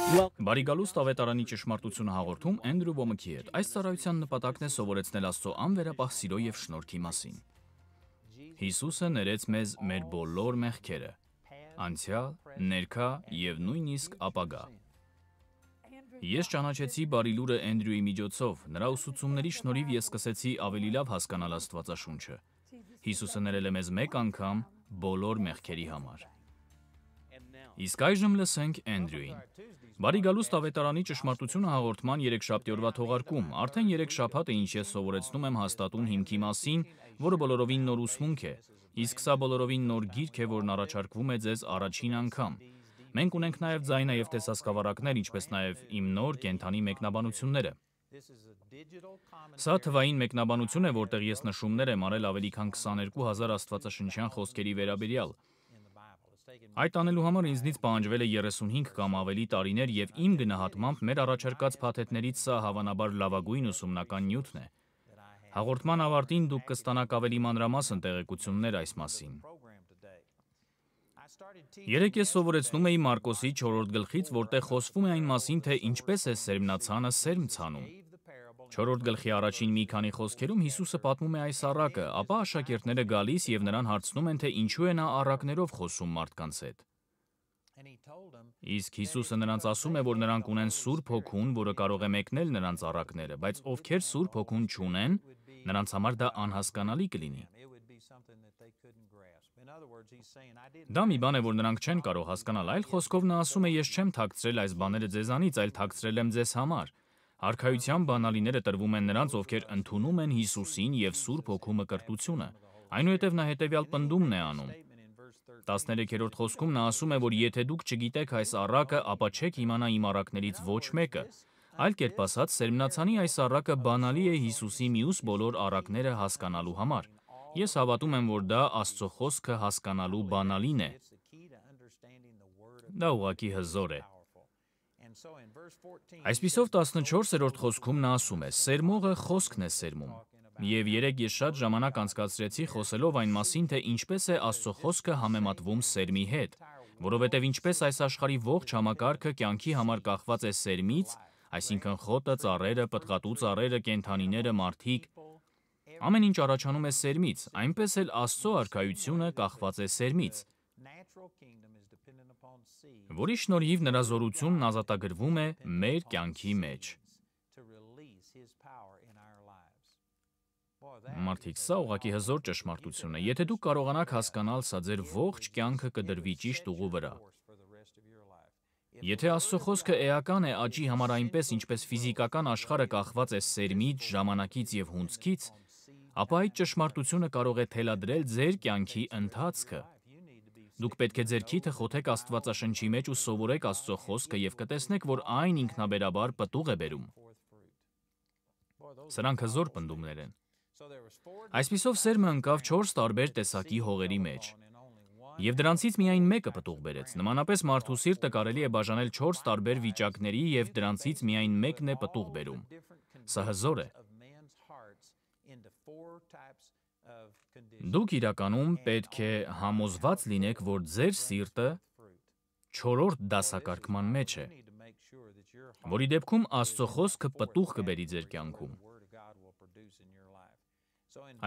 Բարի գալուստ ավետարանի ճշմարտությունը հաղորդում Էնդրու Ոմքի հետ։ Այս ծառայության նպատակն է սովորեցնել Աստծո անվերապահ սիրո եւ շնորհքի մասին։ Հիսուսը ներեց մեզ մեր բոլոր մեղքերը՝ անցյալ, ներկա եւ նույնիսկ ապագա։ Ես ճանաչեցի բարի լուրը Էնդրյուի միջոցով, նրա ուսուցումների շնորհիվ ես սկսեցի ավելի լավ հասկանալ Աստվածաշունչը։ Հիսուսը ներել է մեզ մեկ անգամ բոլոր մեղքերի համար։ Իսկ այժմ լսենք Էնդրյուին։ Բարի գալուստ ավետարանի ճշմարտությունը հաղորդման երեքշաբթի օրվա թողարկում։ Արդեն 3 շաբաթ է ինչ ես սովորեցնում եմ հաստատուն հիմքի մասին, որը բոլորովին նոր ուսմունք է։ Իսկ սա բոլորովին նոր գիրք է, որն առաջարկվում է ձեզ առաջին անգամ։ Մենք ունենք նաև ձայնա եւ տեսասկավառակներ, ինչպես նաև իմ նոր կենդանի մեկնաբանությունները։ Սա թվային մեկնաբանություն է, որտեղ ես նշումներ եմ արել ավելի քան 22,000 աստվածաշնչյան խոսքերի վերաբերյալ։ Այդ անելու համար ինձնից պահանջվել է 35 կամ ավելի տարիներ եւ իմ գնահատմամբ մեր առաջարկած փաթեթներից սա հավանաբար լավագույն ուսումնական նյութն է։ Հաղորդման ավարտին դուք կստանաք ավելի մանրամասն տեղեկություններ այս մասին։ Երեկ ես սովորեցնում էի Մարկոսի 4-րդ գլխից, որտեղ խոսվում է այն մասին, թե ինչպես է սերմնացանը սերմ ցանում։ 4-րդ գլխի առաջին մի քանի խոսքերում Հիսուսը պատմում է այս առակը, ապա աշակերտները գալիս եւ նրան հարցնում են, թե ինչու է նա առակներով խոսում մարդկանց հետ։ Իսկ Հիսուսը նրանց ասում է, որ նրանք ունեն Սուրբ Հոգուն, որը կարող է մեկնել նրանց առակները, բայց ովքեր Սուրբ Հոգուն չունեն, նրանց համար դա անհասկանալի կլինի։ Դա մի բան է, որ նրանք չեն կարող հասկանալ, այլ խոսքով նա ասում է, ես չեմ թաքցրել այս բաները ձեզանից, այլ թաքցրել եմ ձեզ համար։ Արքայության բանալիները տրվում են նրանց, ովքեր ընդունում են Հիսուսին եւ Սուրբ Հոգու մկրտությունը։ Այնուհետև նա հետևյալ պնդումն է անում։ 13-րդ խոսքում նա ասում է, որ եթե դուք չգիտեք այս առակը, ապա չեք իմանա իմ առակներից ոչ մեկը։ Այլ կերպ ասած, սերմնացանի այս առակը բանալի է Հիսուսի մյուս բոլոր առակները հասկանալու համար։ Ես հավատում եմ, որ դա Աստծո խոսքը հասկանալու բանալին է։ Դա ուղղակի հզոր է։ Այսպիսով 14-րդ խոսքում նա ասում է. «Սերմողը խոսքն է սերմում»։ Եվ երեկ ես շատ ժամանակ անցկացրեցի խոսելով այն մասին, թե ինչպես է Աստծո խոսքը համեմատվում սերմի հետ, որովհետև ինչպես այս աշխարհի ողջ համակարգը կյանքի համար կախված է սերմից, այսինքն խոտը, ծառերը, պտղատու ծառերը, կենդանիները, մարդիկ, ամեն ինչ առաջանում է սերմից, այնպես էլ Աստծո արքայությունը կախված է սերմից, որի շնորհիվ նրա զորությունն ազատագրվում է մեր կյանքի մեջ։ Մարդիկ, սա ուղղակի հզոր ճշմարտություն է։ Եթե դուք կարողանաք հասկանալ սա, ձեր ողջ կյանքը կդրվի ճիշտ ուղու վրա։ Եթե Աստծո խոսքը էական է աճի համար այնպես, ինչպես ֆիզիկական աշխարհը կախված է սերմից, ժամանակից եւ հունձքից, ապա այդ ճշմարտությունը կարող է թելադրել ձեր կյանքի ընթացքը։ Դուք պետք է ձեր քիթը խոթեք Աստվածաշնչի մեջ ու սովորեք Աստծո խոսքը եւ կտեսնեք, որ այն ինքնաբերաբար պտուղ է բերում։ Սրանք հզոր պնդումներ են։ Այսպիսով սերմը ընկավ 4 տարբեր տեսակի հողերի մեջ։ Եվ դրանցից միայն մեկը պտուղ բերեց։ Նմանապես մարդու սիրտը կարելի է բաժանել 4 տարբեր վիճակների եւ դրանցից միայն մեկն է պտուղ բերում։ Սա հզոր է։ Դուք իրականում պետք է համոզված լինեք, որ ձեր սիրտը 4-րդ դասակարգման մեջ է, որի դեպքում Աստծո խոսքը պտուղ կբերի ձեր կյանքում։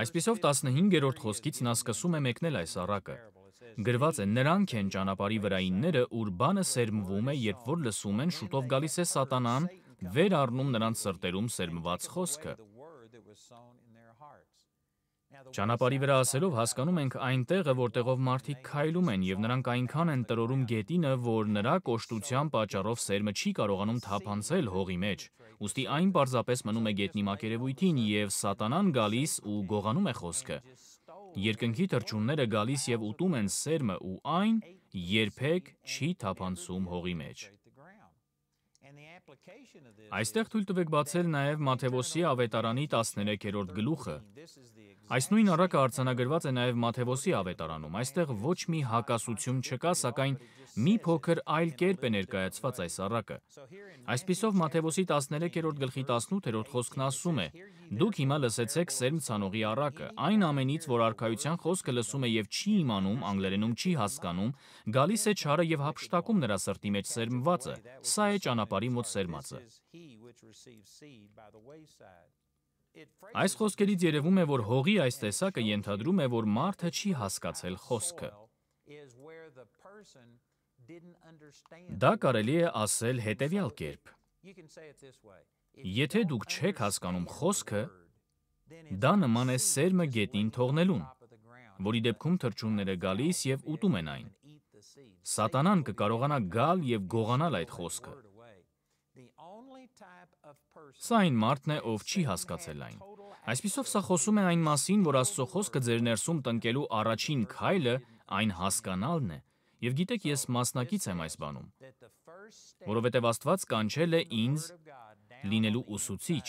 Այսպիսով 15-րդ խոսքից նա սկսում է մեկնել այս առակը։ Գրված է. նրանք են ճանապարհի վրայինները, ուր բանը սերմվում է, երբ որ լսում են, շուտով գալիս է սատանան, վեր առնում նրանց սրտերում սերմված խոսքը։ Ճանապարհի վրա ասելով հասկանում ենք այն տեղը, որտեղով մարդիկ քայլում են, եւ նրանք այնքան են տրորում գետինը, որ նրա կոշտության պատճառով սերմը չի կարողանում թափանցել հողի մեջ։ Ուստի այն պարզապես մնում է գետնի մակերևույթին, եւ սատանան գալիս ու գողանում է խոսքը։ Երկնքի թռչունները գալիս եւ ուտում են սերմը, ու այն երբեք չի թափանցում հողի մեջ։ Այստեղ թույլ տվեք բացել նաև Մատթեոսի ավետարանի 13-րդ գլուխը։ Այս նույն առակը արձանագրված է նաև Մատթեոսի ավետարանում։ Այստեղ ոչ մի հակասություն չկա, սակայն մի փոքր այլ կերպ է ներկայացված այս առակը։ Այսպիսով Մատթեոսի 13-րդ գլխի 18-րդ խոսքն ասում է. Դուք հիմա լսեցեք սերմ ցանողի առակը, այն ամենից, որ արքայության խոսքը լսում է եւ չի իմանում, անգլերենում չի հասկանում, գալիս է չարը եւ հափշտակում նրա սրտի մեջ սերմվածը, սա է ճանապարհի մոտ սերմածը։ Այս խոսքերից երևում է, որ հողի այս տեսակը ենթադրում է, որ մարդը չի հասկացել խոսքը։ Դա կարելի է ասել հետևյալ կերպ. Եթե դուք չեք հասկանում խոսքը, դա նման է սերմը գետին թողնելուն, որի դեպքում թռչունները գալիս եւ ուտում են այն։ Սատանան կկարողանա գալ եւ գողանալ այդ խոսքը։ Սա այն մարդն է, ով չի հասկացել այն։ Այսպիսով սա խոսում է այն մասին, որ Աստծո խոսքը ձեր ներսում տնկելու առաջին քայլը այն հասկանալն է։ Եվ գիտեք, ես մասնակից եմ այս բանում, որովհետև Աստված կանչել է ինձ լինելու ուսուցիչ։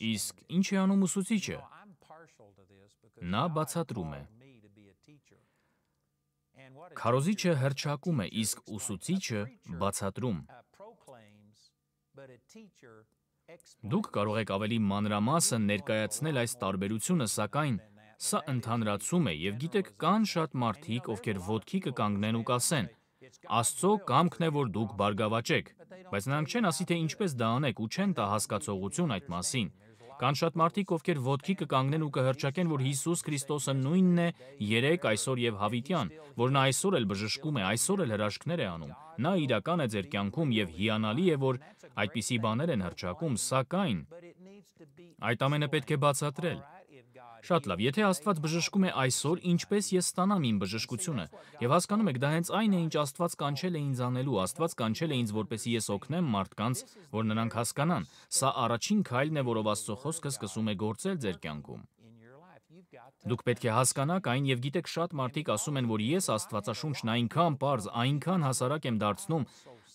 Իսկ ինչ է անում ուսուցիչը։ Նա բացատրում է։ Քարոզիչը հռչակում է, իսկ ուսուցիչը բացատրում։ Դուք կարող եք ավելի մանրամասն ներկայացնել այս տարբերությունը, սակայն սա ընդհանրացում է, եւ գիտեք, կան շատ մարդիկ, ովքեր ոտքի կկանգնեն ու կասեն. Աստծո կամքն է, որ դուք բարգավաճեք, բայց նրանք չեն ասի, թե ինչպես դա անեք ու չեն տա հասկացողություն այդ մասին։ Կան շատ մարդիկ, ովքեր ոտքի կկանգնեն ու կհռչակեն, որ Հիսուս Քրիստոսը նույնն է երեկ, այսօր եւ հավիտյան, որ նա այսօր էլ բժշկում է, այսօր էլ հրաշքներ է անում։ Նա իրական է ձեր կյանքում եւ հիանալի է, որ այդպիսի բաներ են հռչակում, սակայն այդ ամենը պետք է բացատրել։ Շատ լավ, եթե Աստված բժշկում է այսօր, ինչպես ես ստանամ իմ բժշկությունը։ Եվ հասկանում եք, դա հենց այն է, ինչ Աստված կանչել է ինձ անելու, Աստված կանչել է ինձ, որպեսզի ես օգնեմ մարդկանց, որ նրանք հասկանան։ Սա առաջին քայլն է, որով Աստծո խոսքը սկսում է գործել ձեր կյանքում։ Դուք պետք է հասկանաք այն եւ գիտեք, շատ մարդիկ ասում են, որ ես Աստվածաշունչն այնքան պարզ, այնքան հասարակ եմ դարձնում,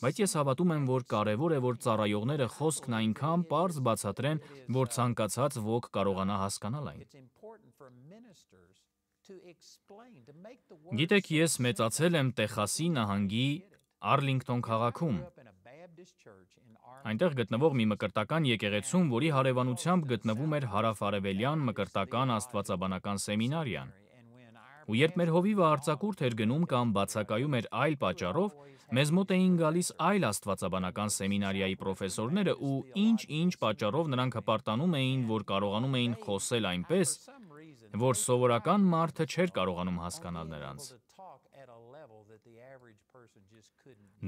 բայց ես հավատում եմ, որ կարևոր է, որ ծառայողները խոսքն այնքան պարզ բացատրեն, որ ցանկացած ոք կարողանա հասկանալ այն։ Գիտեք, ես մեծացել եմ Տեխասի նահանգի Արլինգտոն քաղաքում։ Այնտեղ գտնվող մի մկրտական եկեղեցում, որի հարևանությամբ գտնվում էր հարավարևելյան մկրտական աստվածաբանական սեմինարիան։ Ու երբ մեր հովիվը արձակուրդ էր գնում կամ բացակայում էր այլ պատճառով, մեզ մոտ էին գալիս այլ աստվածաբանական սեմինարիայի պրոֆեսորները ու ինչ-ինչ պատճառով նրանք հպարտանում էին, որ կարողանում էին խոսել այնպես, որ սովորական մարդը չէր կարողանում հասկանալ նրանց։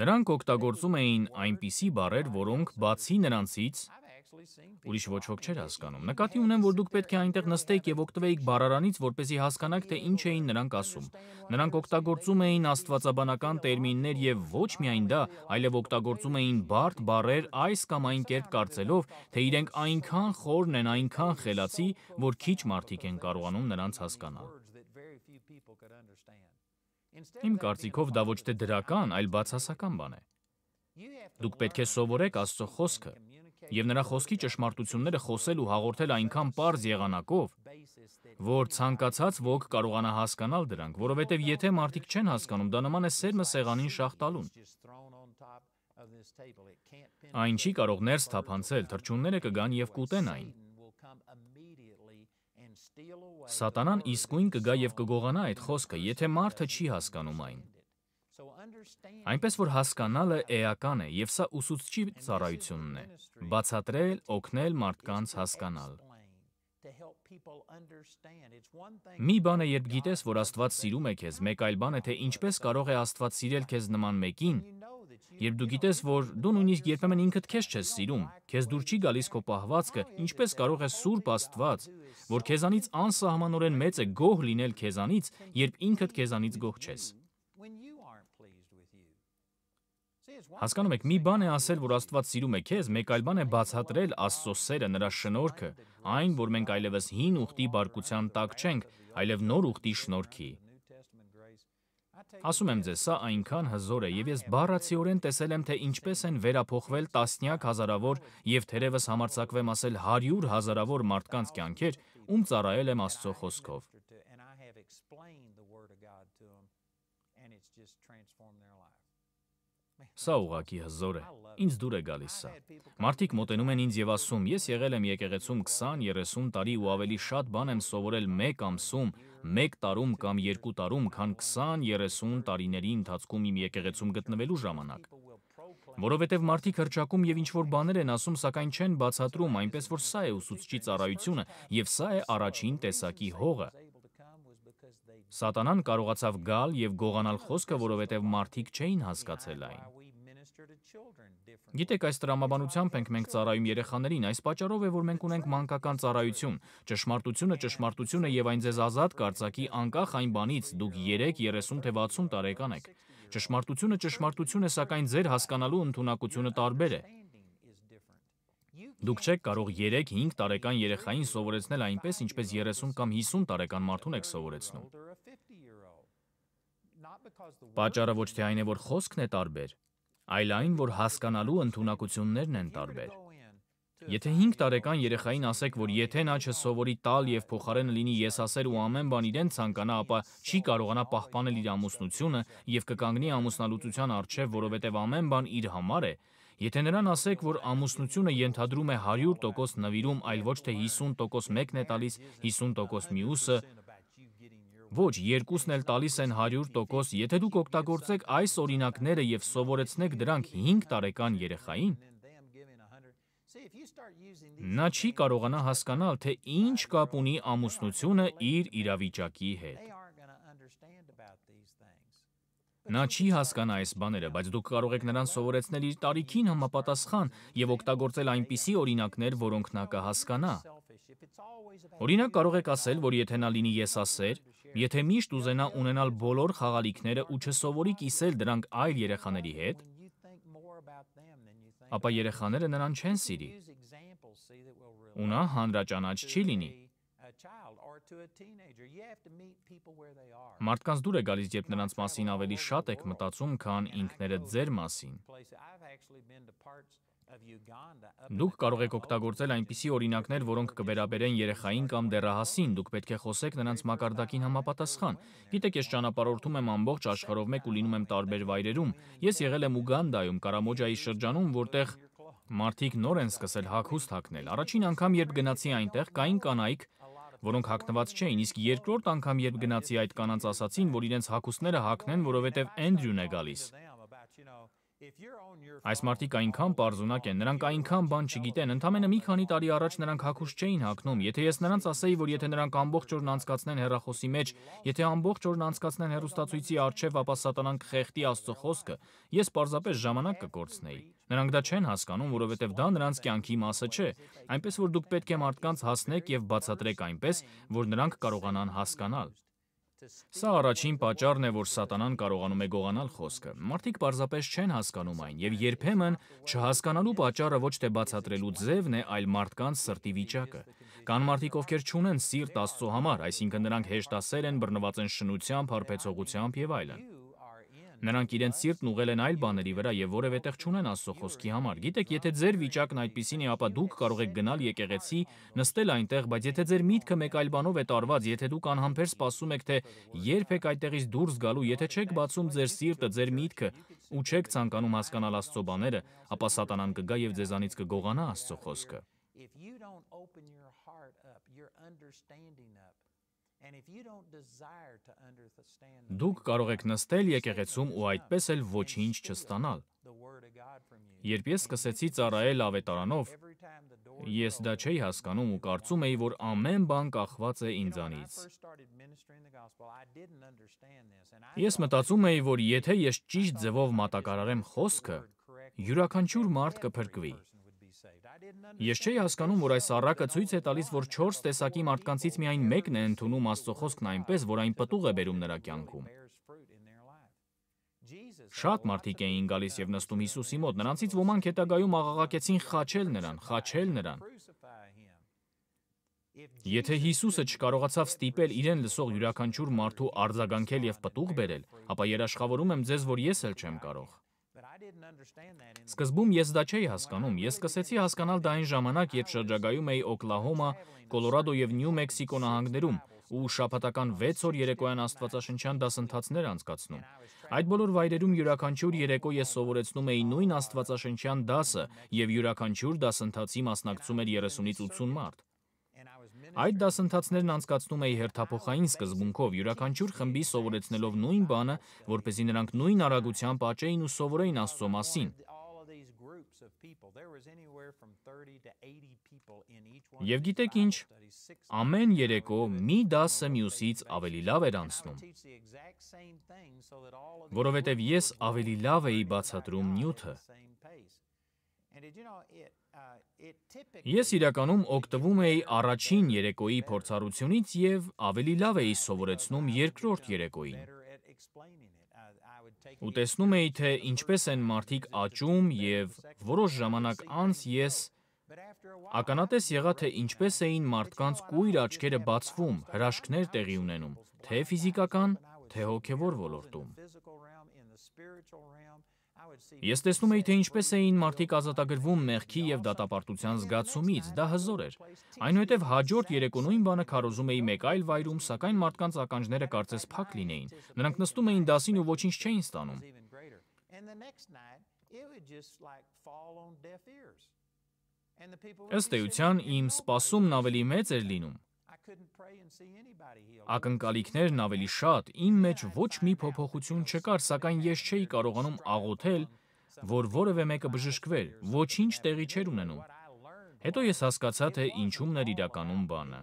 Նրանք օգտագործում էին այնպիսի բառեր, որոնք բացի նրանցից ուրիշ ոչ ոք չէր հասկանում։ Նկատի ունեմ, որ դուք պետք է այնտեղ նստեիք եւ օգտվեիք բառարանից, որպեսզի հասկանաք, թե ինչ էին նրանք ասում։ Նրանք օգտագործում էին աստվածաբանական տերմիններ եւ ոչ միայն դա, այլև օգտագործում էին բարդ բառեր այս կամ այն կերպ կարծելով, թե իրենք այնքան խորն են, այնքան խելացի, որ քիչ մարդիկ են կարողանում նրանց հասկանալ։ Իմ կարծիքով դա ոչ թե դրական, այլ բացասական բան է։ Դուք պետք է սովորեք Աստծո խոսքը եւ նրա խոսքի ճշմարտությունները խոսել ու հաղորդել այնքան պարզ եղանակով, որ ցանկացած ոք կարողանա հասկանալ դրանք, որովհետեւ եթե մարդիկ չեն հասկանում, դա նման է սերմը սեղանին շաղ տալուն։ Այն չի կարող ներս թափանցել, թռչունները կգան եւ կուտեն այն։ Սատանան իսկույն կգա եւ կգողանա այդ խոսքը, եթե մարդը չի հասկանում այն։ Այնպես որ հասկանալը էական է եւ սա ուսուցչի ծառայությունն է՝ բացատրել, օգնել մարդկանց հասկանալ։ Մի բան է, երբ գիտես, որ Աստված սիրում է քեզ, մեկ այլ բան է, թե ինչպես կարող է Աստված սիրել քեզ նման մեկին, երբ դու գիտես, որ դու նույնիսկ երբեմն ինքդ քեզ չես սիրում, քեզ դուր չի գալիս քո պահվածքը, ինչպես կարող է Սուրբ Աստված, որ քեզանից անսահմանորեն մեծ է, գոհ լինել քեզանից, երբ ինքդ քեզանից գոհ չես։ Հասկանում եք, մի բան է ասել, որ Աստված սիրում է քեզ, մեկ այլ բան է բացատրել Աստծո սերը, նրա շնորհքը, այն, որ մենք այլևս հին ուխտի բարկության տակ չենք, այլև նոր ուխտի շնորհքի։ Ասում եմ ձեզ, սա այնքան հզոր է, եւ ես բառացիորեն տեսել եմ, թե ինչպես են վերափոխվել տասնյակ հազարավոր եւ թերևս համարձակվեմ ասել 100 հազարավոր մարդկանց կյանքեր, ում ծառայել եմ Աստծո խոսքով։ Սա ուղղակի հզոր է։ Ինձ դուր է գալիս սա։ Մարդիկ մոտենում են ինձ եւ ասում. «Ես եղել եմ եկեղեցում 20-30 տարի ու ավելի շատ բան եմ սովորել մեկ ամսում, մեկ տարում կամ երկու տարում, քան 20-30 տարիների ընթացքում իմ եկեղեցում գտնվելու ժամանակ»։ Որովհետև մարդիկ հռչակում եւ ինչ-որ բաներ են ասում, սակայն չեն բացատրում, այնպես որ սա է ուսուցչի ծառայությունը եւ սա է առաջին տեսակի հողը։ Սատանան կարողացավ գալ եւ գողանալ խոսքը, որովհետեւ մարդիկ չէին հասկացել այն։ Գիտեք, այս տրամաբանությամբ ենք մենք ծառայում երեխաներին, այս պատճառով է, որ մենք ունենք մանկական ծառայություն։ Ճշմարտությունը ճշմարտություն է եւ այն ձեզ ազատ կարձակի անկախ այն բանից, դուք 3, 30 թե 60 տարեկան եք։ Ճշմարտությունը ճշմարտություն է, սակայն ձեր հասկանալու ընդունակությունը տարբեր է։ Դուք չեք կարող 3-5 տարեկան երեխային սովորեցնել այնպես, ինչպես 30 կամ 50 տարեկան մարդուն եք սովորեցնում։ Պատճառը ոչ թե այն է, որ խոսքն է տարբեր, այլ այն, որ հասկանալու ընդունակություններն են տարբեր։ Եթե 5 տարեկան երեխային ասեք, որ եթե նա չսովորի տալ եւ փոխարենը լինի եսասեր ու ամեն բան իրեն ցանկանա, ապա չի կարողանա պահպանել իր ամուսնությունը եւ կկանգնի ամուսնալուծության առջեւ, որովհետեւ ամեն բան իր համար է, եթե նրան ասեք, որ ամուսնությունը ենթադրում է 100% նվիրում, այլ ոչ թե 50% մեկն է տալիս, 50% մյուսը, ոչ, երկուսն էլ տալիս են 100%, եթե դուք օգտագործեք այս օրինակները եւ սովորեցնեք դրանք 5 տարեկան երեխային, նա չի կարողանա հասկանալ, թե ինչ կապ ունի ամուսնությունը իր իրավիճակի հետ։ Նա չի հասկանա այս բաները, բայց դուք կարող եք նրան սովորեցնել իր տարիքին համապատասխան եւ օգտագործել այնպիսի օրինակներ, որոնք նա կհասկանա։ Օրինակ կարող եք ասել, որ եթե նա լինի եսասեր, եթե միշտ ուզենա ունենալ բոլոր խաղալիքները ու չսովորի կիսել դրանք այլ երեխաների հետ, ապա երեխաները նրան չեն սիրի։ Ու նա հանրաճանաչ չի լինի։ Մարդկանց դուր է գալիս, երբ նրանց մասին ավելի շատ եք մտածում, քան ինքներդ ձեր մասին։ Դուք կարող եք օգտագործել այնպիսի օրինակներ, որոնք կվերաբերեն երեխային կամ դեռահասին, դուք պետք է խոսեք նրանց մակարդակին համապատասխան։ Գիտեք, ես ճանապարհորդում եմ ամբողջ աշխարհով մեկ ու լինում եմ տարբեր վայրերում։ Ես եղել եմ Ուգանդայում, Կարամոջայի շրջանում, որտեղ մարդիկ նոր են սկսել հագուստ հագնել։ Առաջին անգամ, երբ գնացի այնտեղ, կային կանայք, որոնք հագնված չէին, իսկ երկրորդ անգամ, երբ գնացի այդ կանանց ասացին, որ իրենց հագուստները հագնեն, որովհետև Էնդրյուն է գալիս։ Այս մարդիկ այնքան պարզունակ են, նրանք այնքան բան չգիտեն, ընդամենը մի քանի տարի առաջ նրանք հագուստ չէին հագնում։ Եթե ես նրանց ասեի, որ եթե նրանք ամբողջ օրն անցկացնեն հեռախոսի մեջ, եթե ամբողջ օրն անցկացնեն հեռուստացույցի առջև, ապա սատանան կխեղդի Աստծո խոսքը, ես պարզապես ժամանակ կկորցնեի։ Նրանք դա չեն հասկանում, որովհետև դա նրանց կյանքի մասը չէ, այնպես որ դուք պետք է մարդկանց հասնեք եւ բացատրեք այնպես, որ նրանք կարողանան հասկանալ։ Սա առաջին պատճառն է, որ սատանան կարողանում է գողանալ խոսքը։ Մարդիկ պարզապես չեն հասկանում այն, եւ երբեմն չհասկանալու պատճառը ոչ թե բացատրելու ձևն է, այլ մարդկանց սրտի վիճակը։ Կան մարդիկ, ովքեր չունեն սիրտ Աստծո համար, այսինքն նրանք հեշտասեր են, բռնված են շնությամբ, հարբեցողությամբ եւ այլն։ Նրանք իրենց սիրտն ուղղել են այլ բաների վրա եւ որևէ տեղ չունեն Աստծո խոսքի համար։ Գիտեք, եթե ձեր վիճակն այդպիսին է, ապա դուք կարող եք գնալ եկեղեցի, նստել այնտեղ, բայց եթե ձեր միտքը մեկ այլ բանով է տարված, եթե դուք անհամբեր սպասում եք, թե երբ եք այդտեղից դուրս գալու, եթե չեք բացում ձեր սիրտը, ձեր միտքը ու չեք ցանկանում հասկանալ Աստծո բաները, ապա սատանան կգա եւ ձեզանից կգողանա Աստծո խոսքը։ Դուք կարող եք նստել եկեղեցում ու այդպես էլ ոչինչ չստանալ։ Երբ ես սկսեցի ծառայել ավետարանով, ես դա չէի հասկանում ու կարծում էի, որ ամեն բան կախված է ինձանից։ Ես մտածում էի, որ եթե ես ճիշտ ձևով մատակարարեմ խոսքը, յուրաքանչյուր մարդ կփրկվի։ Ես չէի հասկանում, որ այս առակը ցույց է տալիս, որ 4 տեսակի մարդկանցից միայն մեկն է ընդունում Աստծո խոսքն այնպես, որ այն պտուղ է բերում նրա կյանքում։ Շատ մարդիկ էին գալիս եւ նստում Հիսուսի մոտ, նրանցից ոմանք հետագայում աղաղակեցին խաչել նրան։ Եթե Հիսուսը չկարողացավ ստիպել իրեն լսող յուրաքանչյուր մարդու արձագանքել եւ պտուղ բերել, ապա երաշխավորում եմ ձեզ, որ ես էլ չեմ կարող։ Սկզբում ես դա չէի հասկանում, ես սկսեցի հասկանալ դա այն ժամանակ, երբ շրջագայում էի Օկլահոմա, Կոլորադո եւ Նյու Մեքսիկո նահանգներում, ու շաբաթական 6 օր երեկոյան աստվածաշնչյան դասընթացներ անցկացնում։ Այդ բոլոր վայրերում յուրաքանչյուր երեկո ես սովորեցնում էի նույն աստվածաշնչյան դասը և յուրաքանչյուր դասընթացի մասնակցում էր 30-ից 80 մարդ։ Այդ դասընթացներն անցկացնում էի հերթափոխային սկզբունքով, յուրաքանչյուր խմբի սովորեցնելով նույն բանը, որպեսզի նրանք նույն արագությամբ աճեին ու սովորեին Աստծո մասին։ Եվ գիտեք ինչ, ամեն երեկո մի դասը մյուսից ավելի լավ էր անցնում, որովհետև ես ավելի լավ էի բացատրում նյութը։ Ես իրականում օգտվում էի առաջին երեկոյի փորձառությունից և ավելի լավ էի սովորեցնում երկրորդ երեկոյին։ Ու տեսնում էի, թե ինչպես են մարդիկ աճում և որոշ ժամանակ անց ես ականատես եղա, թե ինչպես էին մարդկանց կույր աչքերը բացվում, հրաշքներ տեղի ունենում, թե ֆիզիկական, թե հոգևոր ոլորտում։ Ես տեսնում էի, թե ինչպես էին մարդիկ ազատագրվում մեղքի և դատապարտության զգացումից, դա հզոր էր։ Այնուհետև հաջորդ երեկո նույն բանը քարոզում էի մեկ այլ վայրում, սակայն մարդկանց ականջները կարծես փակ լինեին։ Նրանք նստում էին դասին ու ոչինչ չէին ստանում։ Ըստ էության, իմ սպասումն ավելի մեծ էր լինում, ակնկալիքներն ավելի շատ, իմ մեջ ոչ մի փոփոխություն չկար, սակայն ես չէի կարողանում աղոթել, որ որևէ մեկը բժշկվեր, ոչինչ տեղի չէր ունենում։ Հետո ես հասկացա, թե ինչումն էր իրականում բանը։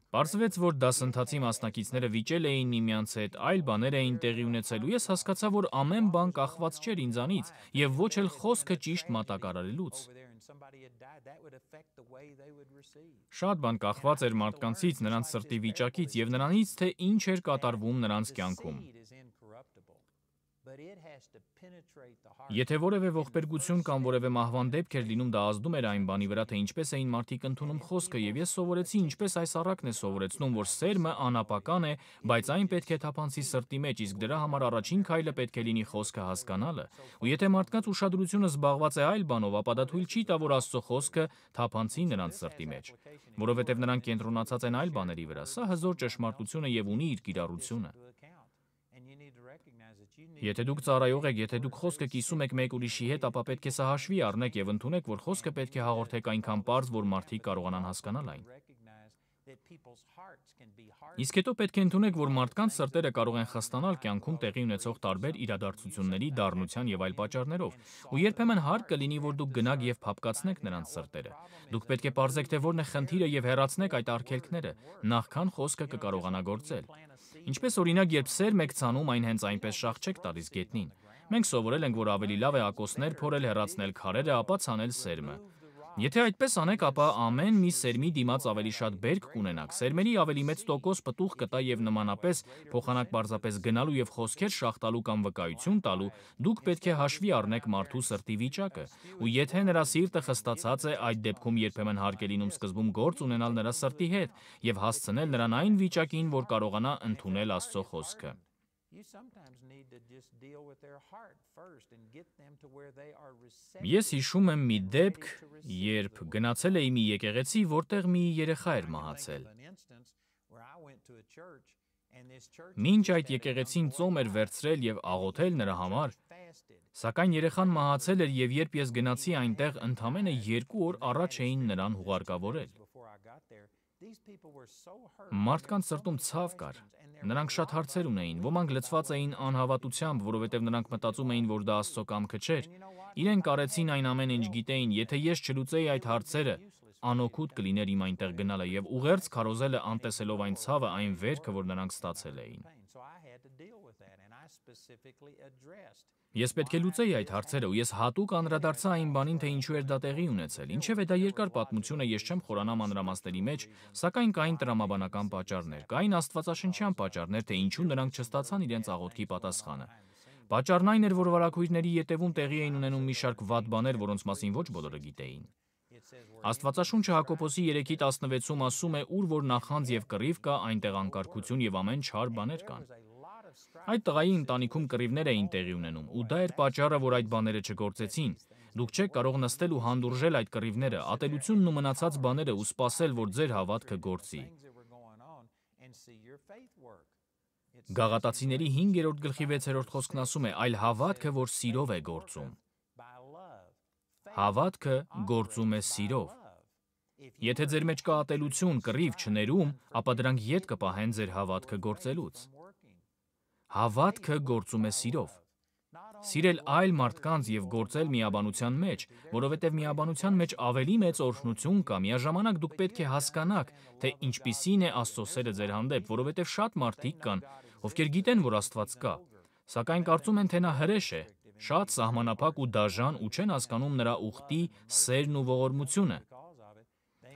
Պարզվեց, որ դասընթացի մասնակիցները վիճել էին միմյանց հետ, այլ բաներ էին տեղի ունեցել, ու ես հասկացա, որ ամեն բան կախված չէր ինձանից, և ոչ էլ խոսքը ճիշտ մատակարարելուց։ Շատ բան կախված էր մարդկանցից, նրանց սրտի վիճակից և նրանից, թե ինչ էր կատարվում նրանց կյանքում։ Եթե որևէ ողբերգություն կամ որևէ մահվան դեպք էր լինում, դա ազդում էր այն բանի վրա, թե ինչպես էին մարդիկ ընդունում խոսքը, և ես սովորեցի, ինչպես այս առակն է սովորեցնում, որ սերմը անապական է, բայց այն պետք է թափանցի սրտի մեջ, իսկ դրա համար առաջին քայլը պետք է լինի խոսքը հասկանալը։ Ու եթե մարդկանց ուշադրությունը զբաղված է այլ բանով, ապա դա թույլ չի տա, որ Աստծո խոսքը թափանցի նրանց սրտի մեջ, որովհետև նրանք կենտրոնացած են այլ բաների վրա։ Սա հզոր ճշմարտություն է և ունի իր կիրառությունը։ Եթե դուք ծառայող եք, եթե դուք խոսքը կիսում եք մեկ ուրիշի հետ, ապա պետք է սա հաշվի առնեք և ընդունեք, որ խոսքը պետք է հաղորդեք այնքան պարզ, որ մարդիկ կարողանան հասկանալ այն։ Իսկ հետո պետք է ընդունեք, որ մարդկանց սրտերը կարող են խստանալ կյանքում տեղի ունեցող տարբեր իրադարձությունների, դառնության և այլ պատճառներով, ու երբեմն հարկ կլինի, որ դուք գնաք և փափկացնեք նրանց սրտերը։ Դուք պետք է պարզեք, թե որն է խնդիրը և հեռացնեք այդ արգելքները, նախքան խոսքը կկարողանա գործել։ Ինչպես օրինակ, երբ սերմ եք ցանում, այն հենց այնպես շաղ չեք տալիս գետնին։ Մենք սովորել ենք, որ ավելի լավ է ակոսներ փորել, հեռացնել քարերը, ապա ցանել սերմը։ Եթե այդպես անեք, ապա ամեն մի սերմի դիմաց ավելի շատ բերք կունենաք, սերմերի ավելի մեծ տոկոս պտուղ կտա և նմանապես փոխանակ պարզապես գնալու և խոսքեր շաղ տալու կամ վկայություն տալու, դուք պետք է հաշվի առնեք մարդու սրտի վիճակը, ու եթե նրա սիրտը խստացած է, այդ դեպքում երբեմն հարկ է լինում սկզբում գործ ունենալ նրա սրտի հետ և հասցնել նրան այն վիճակին, որ կարողանա ընդունել Աստծո խոսքը։ Ես հիշում եմ մի դեպք, երբ գնացել էի մի եկեղեցի, որտեղ մի երեխա էր մահացել։ Մինչ այդ եկեղեցին ծոմ էր վերցրել և աղոթել նրա համար, սակայն երեխան մահացել էր, և երբ ես գնացի այնտեղ, ընդամենը 2 օր առաջ էին նրան հուղարկավորել։ Մարդկանց սրտում ցավ կար։ Նրանք շատ հարցեր ունեին, ոմանք լցված էին անհավատությամբ, որովհետև նրանք մտածում էին, որ դա Աստծո կամքը չէր։ Իրենք արեցին այն ամեն ինչ գիտեին, եթե ես չլուծեի այդ հարցերը, անօգուտ կլիներ իմ այնտեղ գնալը և ուղերձ քարոզելը անտեսելով այն ցավը, այն վերքը, որ նրանք ստացել էին։ Ես պետք է լուծեի այդ հարցերը, ու ես հատուկ անդրադարձա այն բանին, թե ինչու էր դա տեղի ունեցել։ Ինչևէ, դա երկար պատմություն է, ես չեմ խորանա մանրամասների մեջ, սակայն կային տրամաբանական պատճառներ, կային աստվածաշնչյան պատճառներ, թե ինչու նրանք չստացան իրենց աղոթքի պատասխանը։ Պատճառն այն էր, որ վարագույրների ետևում տեղի էին ունենում մի շարք վատ բաներ, որոնց մասին ոչ բոլորը գիտեին։ Աստվածաշունչը Հակոբոսի 3:16-ում ասում է, ուր որ նախանձ և կռիվ կա, այնտեղ անկարգություն և ամեն չար բաներ կան։ Այդ տղայի ընտանիքում կռիվներ էին տեղի ունենում, ու դա էր պատճառը, որ այդ բաները չգործեցին։ Դուք չեք կարող նստել ու հանդուրժել այդ կռիվները, ատելությունն ու մնացած բաները ու սպասել, որ ձեր հավատքը գործի։ Գաղատացիների 5-րդ գլխի 6-րդ խոսքն ասում է. «Այլ հավատքը, որ սիրով է գործում»։ Հավատքը գործում է սիրով։ Եթե ձեր մեջ կա ատելություն, կռիվ, չներում, ապա դրանք ետ կպահեն ձեր հավատքը գործելուց։ Հավատքը գործում է սիրով։ Սիրել այլ մարդկանց և գործել միաբանության մեջ, որովհետև միաբանության մեջ ավելի մեծ օրհնություն կա, միաժամանակ դուք պետք է հասկանաք, թե ինչպիսին է Աստծո սերը ձեր հանդեպ, որովհետև շատ մարդիկ կան, ովքեր գիտեն, որ Աստված կա, սակայն կարծում են, թե նա հրեշ է, շատ սահմանափակ ու դաժան ու չեն հասկանում նրա ուխտի, սերն ու ողորմությունը։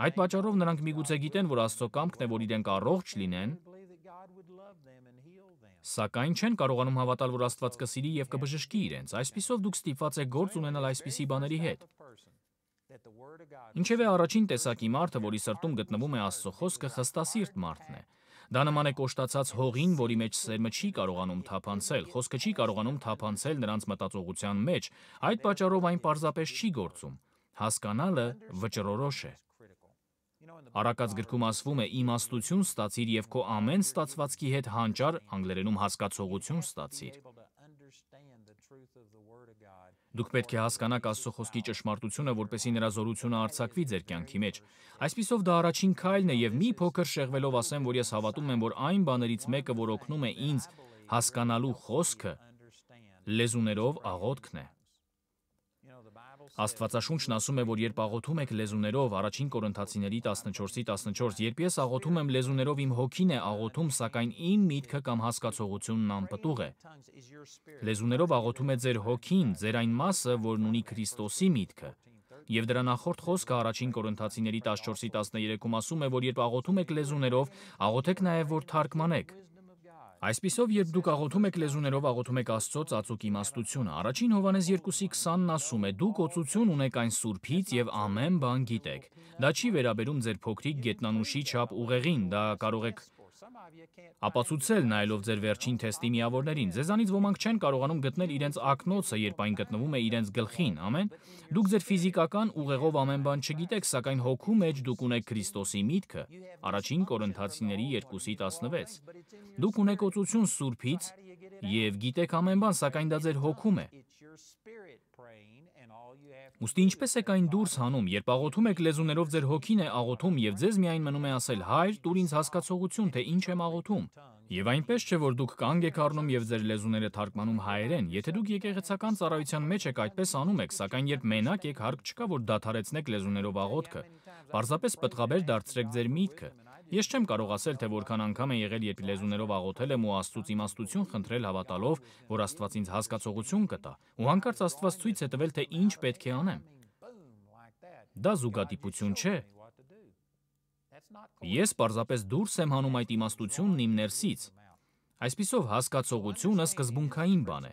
Այդ պատճառով նրանք միգուցե գիտեն, որ Աստծո կամքն է, որ իրենք առողջ լինեն, սակայն չեն կարողանում հավատալ, որ Աստված կսիրի և կբժշկի իրենց։ Այսպիսով դուք ստիպված եք գործ ունենալ այսպիսի բաների հետ։ Ինչևէ առաջին տեսակի մարդը, որի սրտում գտնվում է Աստծո խոսքը, խստասիրտ մարդն է։ Դա նման է կոշտացած հողին, որի մեջ սերմը չի կարողանում թափանցել, խոսքը չի կարողանում թափանցել նրանց մտածողության մեջ, այդ պատճառով այն պարզապես չի գործում։ Հասկանալը վճռորոշ է։ Առակաց գրքում ասվում է. «Իմաստություն ստացիր և քո ամեն ստացվածքի հետ հանճար անգլերենում հասկացողություն ստացիր»։ Դուք պետք է հասկանաք Աստծո խոսքի ճշմարտությունը, որպեսզի նրա զորությունը արձակվի ձեր կյանքի մեջ։ Այսպիսով դա առաջին քայլն է և մի փոքր շեղվելով ասեմ, որ ես հավատում եմ, որ այն բաներից մեկը, որ օգնում է ինձ հասկանալու խոսքը, լեզուներով աղոթքն է։ Աստվածաշունչն ասում է, որ երբ աղոթում եք լեզուներով, առաջին Կորինթացիների 14:14, երբ ես աղոթում եմ լեզուներով, իմ հոգին է աղոթում, սակայն իմ միտքը կամ հասկացողությունն անպտուղ է։ Լեզուներով աղոթում է ձեր հոգին, ձեր այն մասը, որն ունի Քրիստոսի միտքը։ Եվ դրա նախորդ խոսքը առաջին Կորինթացիների 14:13-ում ասում է, որ երբ աղոթում եք լեզուներով, աղոթեք նաև, որ թարգմանեք։ Այսպիսով, երբ դուք աղոթում եք լեզուներով, աղոթում եք Աստծո ծածուկ իմաստությունը։ Առաջին Հովհաննես 2:20-ն ասում է. «Դուք օծություն ունեք այն Սուրբից և ամեն բան գիտեք»։ Դա չի վերաբերում ձեր փոքրիկ գետնանուշի չափ ուղեղին, դա կարող եք ապացուցել նայելով ձեր վերջին թեստի միավորներին։ Ձեզանից ոմանք չեն կարողանում գտնել իրենց ակնոցը, երբ այն գտնվում է իրենց գլխին, ամեն։ Դուք ձեր ֆիզիկական ուղեղով ամեն բան չգիտեք, սակայն հոգու մեջ դուք ունեք Քրիստոսի միտքը։ Առաջին Կորինթացիների 2:16։ Դուք ունեք օծություն Սուրբից և գիտեք ամեն բան, սակայն դա ձեր հոգում է։ Ուստի ինչպես եք այն դուրս հանում, երբ աղոթում եք լեզուներով, ձեր հոգին է աղոթում և ձեզ միայն մնում է ասել. «Հայր, տուր ինձ հասկացողություն, թե ինչ եմ աղոթում»։ Եվ այնպես չէ, որ դուք կանգ եք առնում և ձեր լեզուները թարգմանում հայերեն։ Եթե դուք եկեղեցական ծառայության մեջ եք, այդպես անում եք, սակայն երբ մենակ եք, հարկ չկա, որ դադարեցնեք լեզուներով աղոթքը։ Պարզապես պտղաբեր դարձրեք ձեր միտքը։ Ես չեմ կարող ասել, թե որքան անգամ է եղել, երբ լեզուներով աղոթել եմ ու Աստծուց իմաստություն խնդրել հավատալով, որ Աստված ինձ հասկացողություն կտա, ու հանկարծ Աստված ցույց է տվել, թե ինչ պետք է անեմ։ Դա զուգադիպություն չէ։ Ես պարզապես դուրս եմ հանում այդ իմաստությունն իմ ներսից։ Այսպիսով հասկացողությունը սկզբունքային բան է։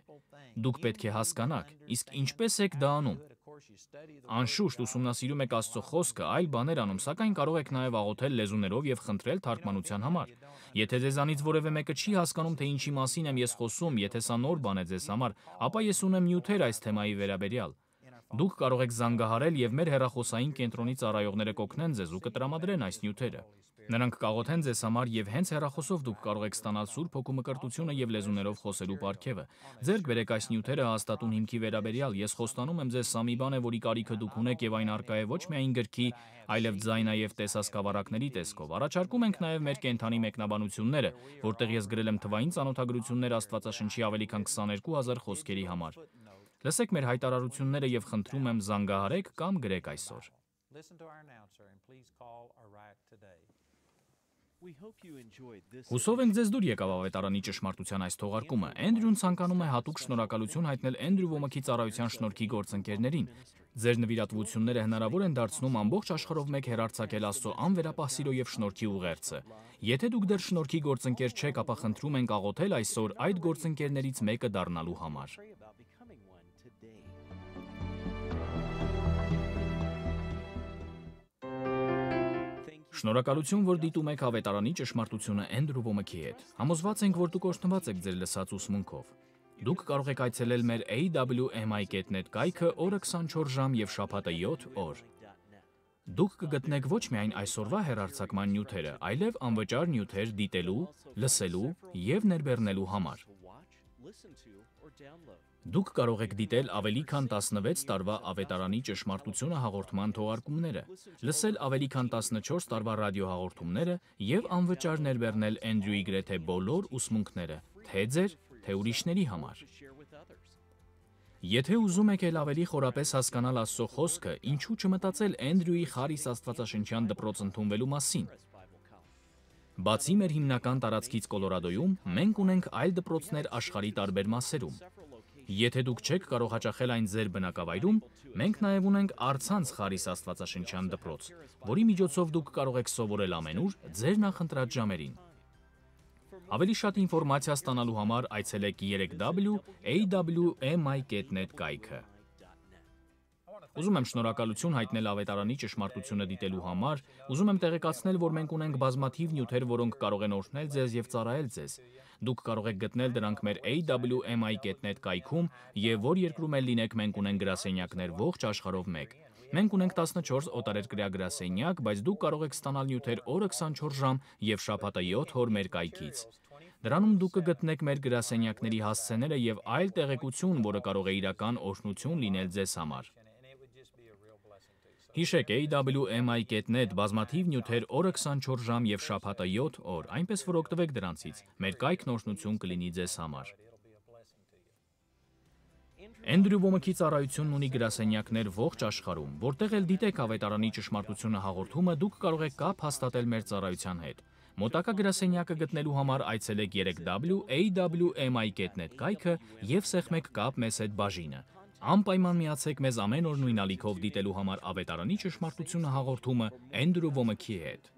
Դուք պետք է հասկանաք, իսկ ինչպես եք դա անում։ Անշուշտ ուսումնասիրում եք Աստծո խոսքը, այլ բաներ անում, սակայն կարող եք նաև աղոթել լեզուներով և խնդրել թարգմանության համար։ Եթե ձեզանից որևէ մեկը չի հասկանում, թե ինչի մասին եմ ես խոսում, եթե սա նոր բան է ձեզ համար, ապա ես ունեմ նյութեր այս թեմայի վերաբերյալ։ Դուք կարող եք զանգահարել և մեր հեռախոսային կենտրոնի ծառայողները կօգնեն ձեզ ու կտրամադրեն այս նյութերը։ Նրանք կաղոթեն ձեզ համար և հենց հեռախոսով դուք կարող եք ստանալ Սուրբ Հոգու մկրտությունը և լեզուներով խոսելու պարգևը։ Ձեռք բերեք այս նյութերը հաստատուն հիմքի վերաբերյալ։ Ես խոստանում եմ ձեզ, սա մի բան է, որի կարիքը դուք ունեք և այն առկա է ոչ միայն գրքի, այլև ձայնաև տեսասկավառակների տեսքով։ Առաջարկում ենք նաև մեր կենդանի մեկնաբանությունները, որտեղ ես գրել եմ թվային ծանոթագրություններ Աստվածաշնչի ավելի քան 22,000 խոսքերի համար։ Լսեք մեր հայտարարությունները և խնդրում եմ զանգահարեք կամ գրեք այսօր։ Հուսով ենք ձեզ դուր եկավ ավետարանի ճշմարտության այս թողարկումը։ Էնդրյուն ցանկանում է հատուկ շնորհակալություն հայտնել Էնդրյու Ոմքի ծառայության շնորհքի գործընկերներին։ Ձեր նվիրատվությունները հնարավոր են դարձնում ամբողջ աշխարհով մեկ հեռարձակել Աստծո անվերապահ սիրո և շնորհքի ուղերձը։ Եթե դուք դեռ շնորհքի գործընկեր չեք, ապա խնդրում ենք աղոթել այսօր այդ գործընկերներից մեկը դառնալու համար։ Շնորհակալություն, որ դիտում եք ավետարանի ճշմարտությունը Էնդրյու Ոմքի հետ։ Համոզված ենք, որ դուք օգտված եք ձեր լսած ուսմունքով։ Դուք կարող եք այցելել մեր awmi.net կայքը օրը 24 ժամ եւ շաբաթը 7 օր։ Դուք կգտնեք ոչ միայն այսօրվա հեռարձակման նյութերը, այլև անվճար նյութեր դիտելու, լսելու եւ ներբեռնելու համար։ Դուք կարող եք դիտել ավելի քան 16 տարվա ավետարանի ճշմարտությունը հաղորդման թողարկումները, լսել ավելի քան 14 տարվա ռադիոհաղորդումները եւ անվճար ներբեռնել Էնդրյուի գրեթե բոլոր ուսմունքները, թե ձեր, թե ուրիշների համար։ Եթե ուզում եք ավելի խորապես հասկանալ Աստծո խոսքը, ինչու չմտածել Էնդրյուի Խարիս աստվածաշնչյան դպրոց ընդունվելու մասին։ Բացի մեր հիմնական տարածքից Կոլորադոյում, մենք ունենք այլ դպրոցներ աշխարհի տարբեր մասերում։ Եթե դուք չեք կարող հաճախել այն ձեր բնակավայրում, մենք նաև ունենք առցանց Խարիս աստվածաշնչյան դպրոց, որի միջոցով դուք կարող եք սովորել ամենուր ձեր նախընտրած ժամերին։ Ավելի շատ ինֆորմացիա ստանալու համար այցելեք 3w.awmi.net կայքը։ Ուզում եմ շնորհակալություն հայտնել ավետարանի ճշմարտությունը դիտելու համար, ուզում եմ տեղեկացնել, որ մենք ունենք բազմաթիվ նյութեր, որոնք կարող են օրհնել ձեզ եւ ծառայել ձեզ։ Դուք կարող եք գտնել դրանք մեր awmi.net կայքում եւ որ երկրում էլ լինեք, մենք ունենք գրասենյակներ ողջ աշխարհով մեկ։ Մենք ունենք 14 օտարերկրյա գրասենյակ, բայց դուք կարող եք ստանալ նյութեր օրը 24 ժամ եւ շաբաթը 7 օր մեր կայքից։ Դրանում դուք կգտնեք մեր գրասենյակների հասցեները եւ այլ տեղեկություն, որը կարող է իրական օրհնություն լինել ձեզ համար։ Հիշեք awmi.net բազմաթիվ նյութեր օրը 24 ժամ եւ շաբաթը 7 օր, այնպես որ օգտվեք դրանցից։ Մեր կայքն օրհնություն կլինի ձեզ համար։ Էնդրյու Ոմքի ծառայությունն ունի գրասենյակներ ողջ աշխարհում, որտեղ էլ դիտեք ավետարանի ճշմարտությունը հաղորդումը, դուք կարող եք կապ հաստատել մեր ծառայության հետ։ Մոտակա գրասենյակը գտնելու համար այցելեք 3w.awmi.net կայքը եւ սեղմեք կապ մեզ հետ բաժինը։ Անպայման միացեք մեզ ամեն օր նույն ալիքով դիտելու համար ավետարանի ճշմարտությունը հաղորդումը Էնդրյու Ոմքի հետ։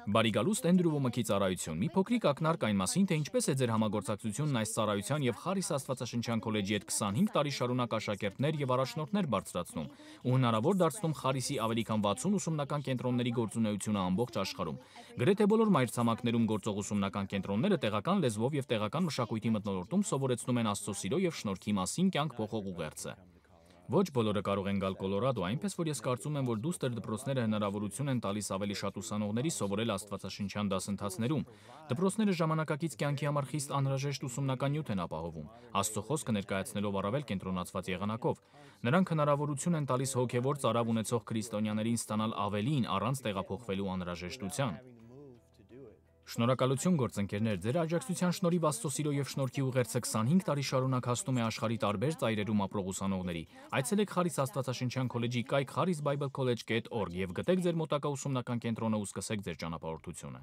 Բարի գալուստ Էնդրյու Ոմքի ծառայություն։ Մի փոքրիկ ակնարկ այն մասին, թե ինչպես է ձեր համագործակցությունն այս ծառայության եւ Խարիս աստվածաշնչյան քոլեջի հետ 25 տարի շարունակ աշակերտներ եւ առաջնորդներ բարձրացնում ու հնարավոր դարձնում Խարիսի ավելի քան 60 ուսումնական կենտրոնների գործունեությունը ամբողջ աշխարհում։ Գրեթե բոլոր մայրցամաքներում գործող ուսումնական կենտրոնները տեղական լեզվով եւ տեղական մշակույթի մթնոլորտում սովորեցնում են Աստծո սիրո եւ շնորհքի մասին կյանք փոխող ուղերձը։ Ոչ բոլորը կարող են գալ Կոլորադո, այնպես որ ես կարծում եմ, որ դուստր դպրոցները հնարավորություն են տալիս ավելի շատ ուսանողների սովորել աստվածաշնչյան դասընթացներում։ Դպրոցները ժամանակակից կյանքի համար խիստ անհրաժեշտ ուսումնական նյութ են ապահովում, Աստծո խոսքը ներկայացնելով առավել կենտրոնացված եղանակով։ Նրանք հնարավորություն են տալիս հոգևոր ծարավ ունեցող քրիստոնյաներին ստանալ ավելին առանց տեղափոխվելու անհրաժեշտության։ Շնորհակալություն գործընկերներ, ձեր աջակցության շնորհիվ Աստծո սիրո եւ շնորհքի ուղերձը 25 տարի շարունակ հասնում է աշխարհի տարբեր ծայրերում ապրող ուսանողների։ Այցելեք Խարիս աստվածաշնչյան քոլեջի կայք charisbiblecollege.org եւ գտեք ձեր մոտակա ուսումնական կենտրոնը ու սկսեք ձեր ճանապարհորդությունը։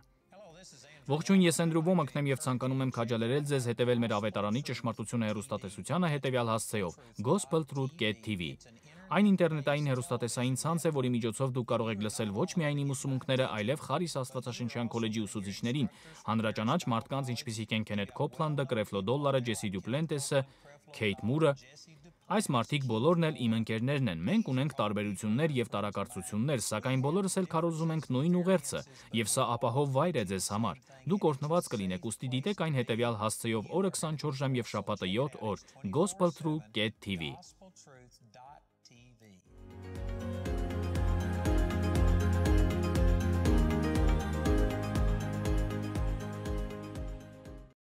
Ողջույն, ես Էնդրյու Ոմքն եմ եւ ցանկանում եմ քաջալերել ձեզ հետեւել մեր ավետարանի ճշմարտությունը հեռուստատեսությանը հետեւյալ հասցեով gospeltruth.tv։ Այն ինտերնետային հեռուստատեսային ցանց է, որի միջոցով դուք կարող եք լսել ոչ միայն իմ ուսումունքները, այլև Խարիս աստվածաշնչյան քոլեջի ուսուցիչներին, հանրաճանաչ մարդկանց, ինչպիսիք են Քենեթ Քոփլանդը, Կրեֆլո Դոլլարը, Ջեսի Դյուպլենտեսը, Քեյթ Մուրը։ Այս մարդիկ բոլորն էլ իմ ընկերներն են։ Մենք ունենք տարբերություններ եւ տարակարծություններ, սակայն բոլորս էլ քարոզում ենք նույն ուղերձը, եւ սա ապահով վայր է ձեզ համար։ Դուք օրհնված կլինեք, ուստի դիտեք այն հետեւյալ հասցեով օրը 24 ժամ եւ շաբաթը 7 օր gospeltruth.tv։